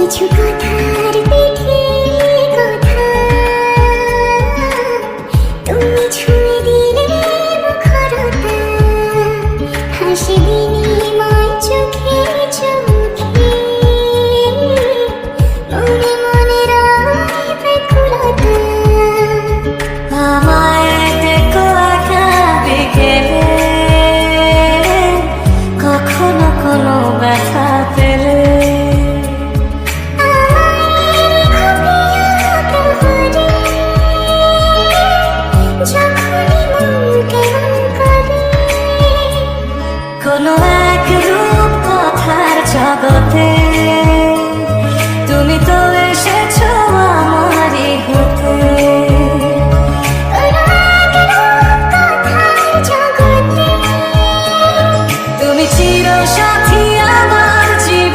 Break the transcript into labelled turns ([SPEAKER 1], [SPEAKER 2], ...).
[SPEAKER 1] কিছু কথার পিঠে কথা, তুমি ছুঁয়ে দিলে মুখরতা, হাসি বিনিময় চোখে চোখে, মনে মনে রয় ব্যাকুলতা।
[SPEAKER 2] আমায় দেখো একা বিকেলে, কখনো কোনো ব্যথা পেলে কোনো এক রূপ কথার জগতে